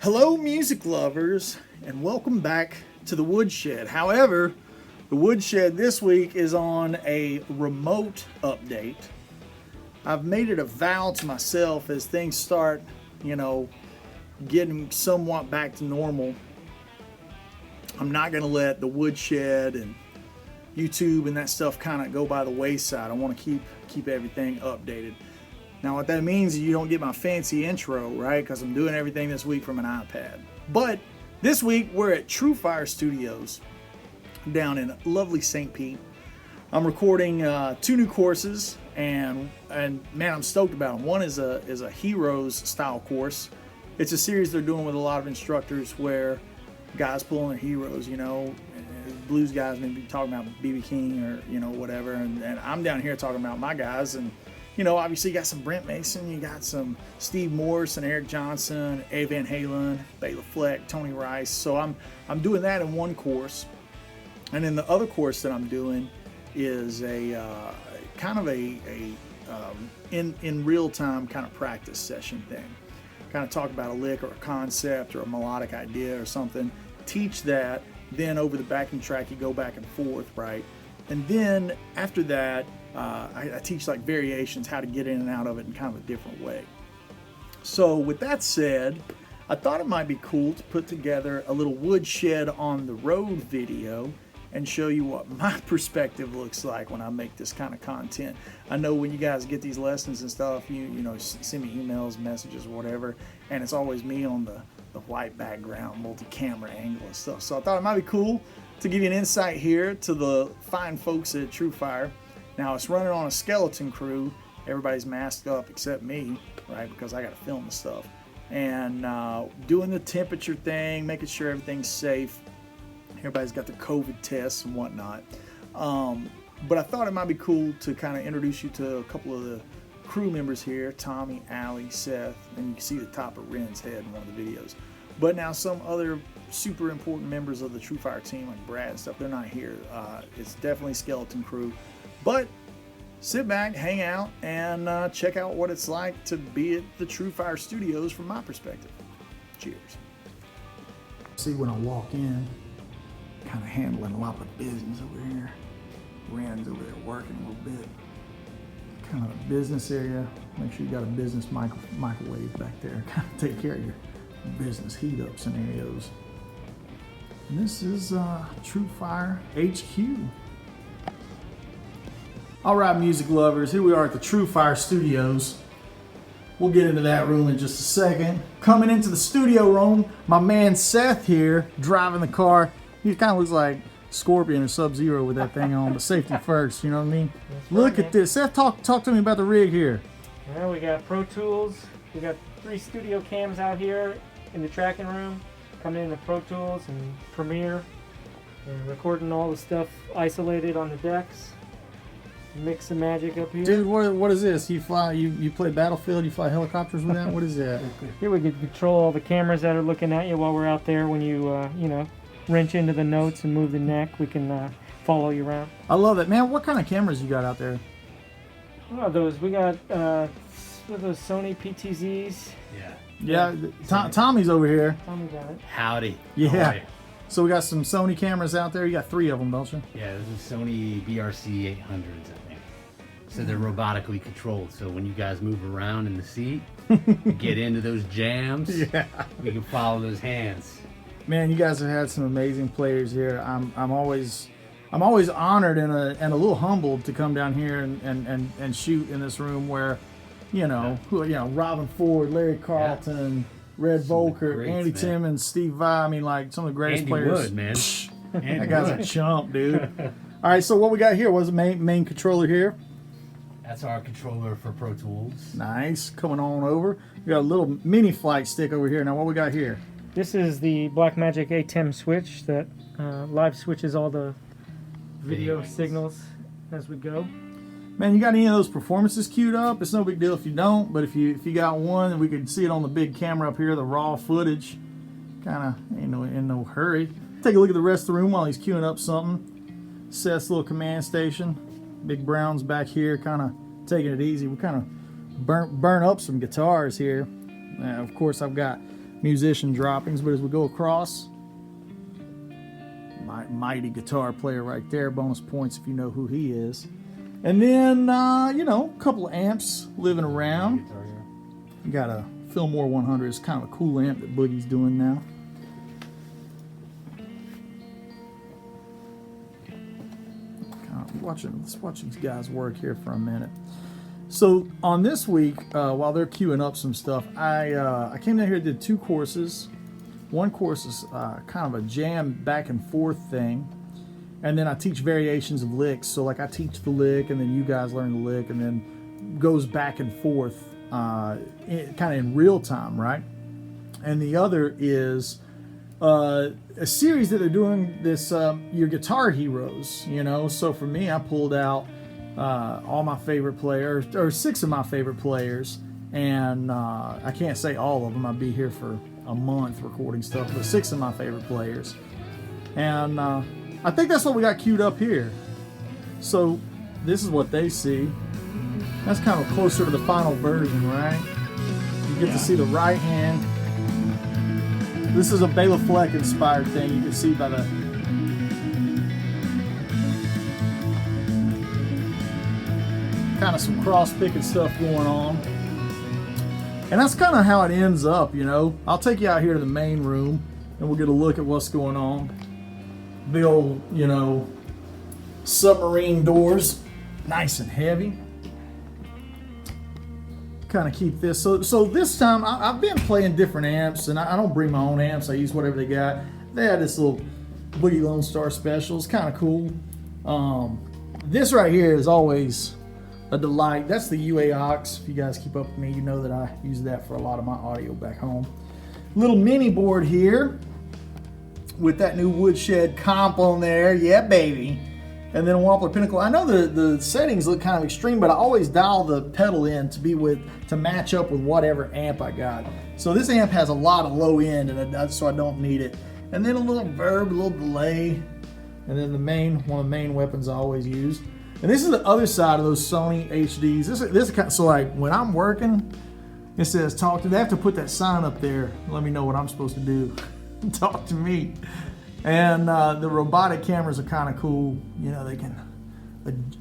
Hello, music lovers, and welcome back to the Woodshed. However, the Woodshed this week is on a remote update. I've made it a vow to myself as things start, getting somewhat back to normal. I'm not going to let the Woodshed and YouTube and that stuff kind of go by the wayside. I want to keep everything updated. Now what that means is you don't get my fancy intro, right? Because I'm doing everything this week from an iPad. But this week we're at Truefire Studios down in lovely St. Pete. I'm recording 2 new courses, and man, I'm stoked about them. One is a Heroes style course. It's a series they're doing with a lot of instructors where guys pulling their heroes, blues guys maybe talking about B.B. King or whatever, and I'm down here talking about my guys. And obviously you got some Brent Mason, you got some Steve Morse and Eric Johnson, A. Van Halen, Bela Fleck, Tony Rice. So I'm doing that in one course, and then the other course that I'm doing is a kind of in real time kind of practice session thing. Kind of talk about a lick or a concept or a melodic idea or something. Teach that. Then over the backing track you go back and forth, right? And then after that, I teach like variations, how to get in and out of it in kind of a different way. So with that said, I thought it might be cool to put together a little Woodshed on the road video and show you what my perspective looks like when I make this kind of content. I know when you guys get these lessons and stuff, you send me emails, messages, whatever, and it's always me on the white background, multi-camera angle and stuff. So I thought it might be cool to give you an insight here to the fine folks at Truefire. Now it's running on a skeleton crew. Everybody's masked up except me, right? Because I got to film the stuff. And doing the temperature thing, making sure everything's safe. Everybody's got their COVID tests and whatnot. But I thought it might be cool to kind of introduce you to a couple of the crew members here. Tommy, Allie, Seth, and you can see the top of Ren's head in one of the videos. But now some other super important members of the Truefire team, like Brad and stuff, they're not here. It's definitely skeleton crew. But sit back, hang out, and check out what it's like to be at the Truefire Studios from my perspective. Cheers. See, when I walk in, kind of handling a lot of business over here. Rand's over there working a little bit. Kind of a business area. Make sure you got a business microwave back there. Kind of take care of your business heat up scenarios. And this is Truefire HQ. All right, music lovers, here we are at the Truefire Studios. We'll get into that room in just a second. Coming into the studio room, my man Seth here, driving the car. He kind of looks like Scorpion or Sub-Zero with that thing on, but safety first, you know what I mean? Look at this. Seth, talk to me about the rig here. Well, we got Pro Tools. We got 3 studio cams out here in the tracking room, coming into Pro Tools and Premiere, and recording all the stuff isolated on the decks. Mix some magic up here. Dude, what is this? You fly? You play Battlefield? You fly helicopters with that? What is that? Here we can control all the cameras that are looking at you while we're out there. When you wrench into the notes and move the neck, we can follow you around. I love it, man. What kind of cameras you got out there? Oh, those we got. Those Sony PTZs. Yeah. Tommy's over here. Tommy got it. Howdy. Yeah. So we got some Sony cameras out there. You got 3 of them, don't you? Yeah, this is Sony BRC 800s, I think. So they're robotically controlled. So when you guys move around in the seat, get into those jams, yeah, we can follow those hands. Man, you guys have had some amazing players here. I'm always honored and a little humbled to come down here and shoot in this room where, Robben Ford, Larry Carlton, Red Volker, Andy Timmons, Steve Vai. I mean, like some of the greatest Andy players. Wood, man. That guy's a chump, dude. All right, so what we got here? What's the main controller here? That's our controller for Pro Tools. Nice. Coming on over. We got a little mini flight stick over here. Now, what we got here? This is the Blackmagic ATEM switch that live switches all the video signals as we go. Man, you got any of those performances queued up? It's no big deal if you don't, but if you got one, we can see it on the big camera up here, the raw footage. Kind of in no hurry. Take a look at the rest of the room while he's queuing up something. Seth's little command station. Big Brown's back here, kind of taking it easy. We kind of burn up some guitars here. Of course, I've got musician droppings. But as we go across, mighty guitar player right there. Bonus points if you know who he is. And then, you know, a couple of amps living around. You got a Fillmore 100. It's kind of a cool amp that Boogie's doing now. Let's watch these guys work here for a minute. So on this week, while they're queuing up some stuff, I came down here and did 2 courses. One course is kind of a jam back and forth thing, and then I teach variations of licks. So like I teach the lick, and then you guys learn the lick, and then goes back and forth, kind of in real time, right? And the other is a series that they're doing this your guitar heroes, you know. So for me, I pulled out all my favorite players, or 6 of my favorite players, and I can't say all of them. I'd be here for a month recording stuff, but 6 of my favorite players, and I think that's what we got queued up here. So this is what they see. That's kind of closer to the final version, right? You get to see the right hand. This is a Bela Fleck inspired thing. You can see by the kind of some cross picking stuff going on. And that's kind of how it ends up, you know. I'll take you out here to the main room and we'll get a look at what's going on. Big old, you know, submarine doors, nice and heavy. Kind of keep this. So this time I've been playing different amps, and I don't bring my own amps. I use whatever they got. They had this little Boogie Lone Star special. It's kind of cool. This right here is always a delight. That's the UA aux. If you guys keep up with me, you know that I use that for a lot of my audio back home. Little mini board here with that new Woodshed comp on there. Yeah, baby. And then a Wampler Pinnacle. I know the settings look kind of extreme, but I always dial the pedal in to match up with whatever amp I got. So this amp has a lot of low end, and so I don't need it. And then a little verb, a little delay, and then one of the main weapons I always use. And this is the other side of those Sony HDs. This is kind of, so like when I'm working, it says talk to. They have to put that sign up there. Let me know what I'm supposed to do. Talk to me. And the robotic cameras are kind of cool. You know, they can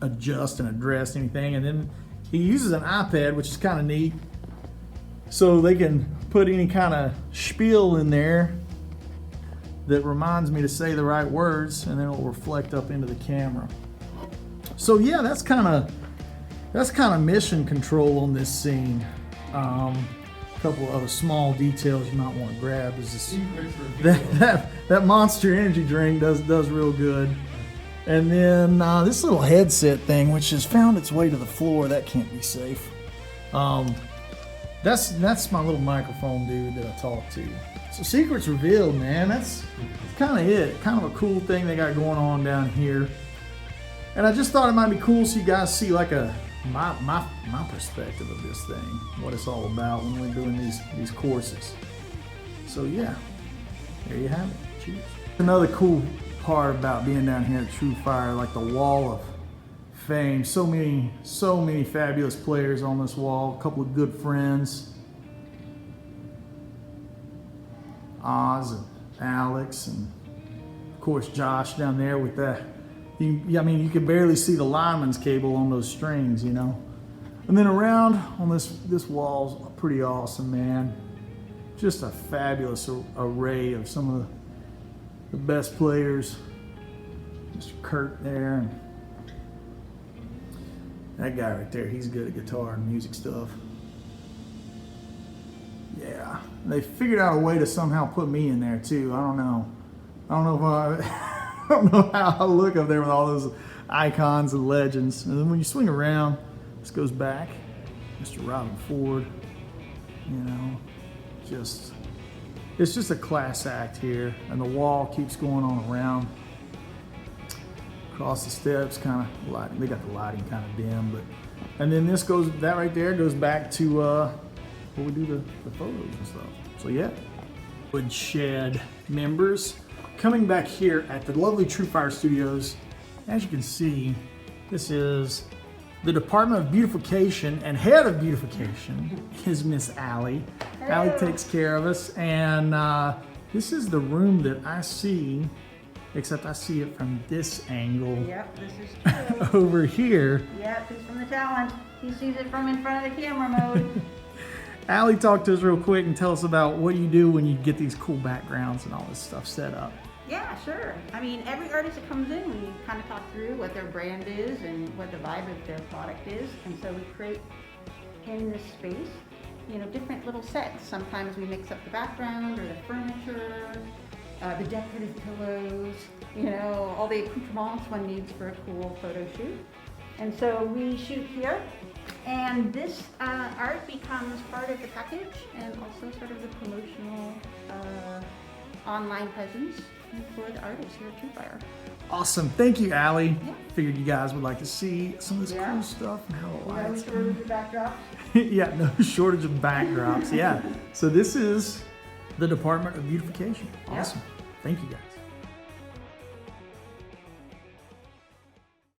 adjust and address anything. And then he uses an iPad, which is kind of neat. So they can put any kind of spiel in there that reminds me to say the right words, and then it'll reflect up into the camera. So yeah, that's kind of mission control on this scene. A couple of other small details you might want to grab is this, that Monster Energy drink does real good. And then this little headset thing, which has found its way to the floor, that can't be safe. That's my little microphone dude that I talk to. So secrets revealed, man. That's kind of it. Kind of a cool thing they got going on down here. And I just thought it might be cool so you guys see like my perspective of this thing, what it's all about when we're doing these courses. So yeah, there you have it. Cheers. Another cool part about being down here at Truefire, like the wall of fame. So many fabulous players on this wall. A couple of good friends, Oz and Alex, and of course Josh down there with that. I mean, you can barely see the lineman's cable on those strings, you know. And then around on this wall's pretty awesome, man. Just a fabulous array of some of the best players. Mr. Kirk there, and that guy right there, he's good at guitar and music stuff. Yeah, they figured out a way to somehow put me in there too. I don't know if I don't know how I look up there with all those icons and legends. And then when you swing around, this goes back. Mr. Robben Ford, you know, it's just a class act here. And the wall keeps going on around. Across the steps, kind of lighting. They got the lighting kind of dim, but and then that right there goes back to where we do the photos and stuff. So yeah, Woodshed members coming back here at the lovely Truefire Studios. As you can see, this is the Department of Beautification and head of beautification is Miss Allie. Allie takes care of us, and this is the room that I see, except I see it from this angle. Yep, this is true. Over here. Yep, it's from the talent. He sees it from in front of the camera mode. Allie, talk to us real quick and tell us about what you do when you get these cool backgrounds and all this stuff set up. Yeah, sure. I mean, every artist that comes in, we kind of talk through what their brand is and what the vibe of their product is. And so we create in this space, you know, different little sets. Sometimes we mix up the background or the furniture, the decorative pillows, you know, all the accoutrements one needs for a cool photo shoot. And so we shoot here, and this art becomes part of the package and also sort of the promotional online presence for the artists here at Truefire. Awesome. Thank you, Allie. Yeah. Figured you guys would like to see some of this Yeah. cool stuff and how the No lights shortage of backdrops. yeah, no shortage of backdrops. Yeah. So this is the Department of Beautification. Yeah. Awesome. Thank you, guys.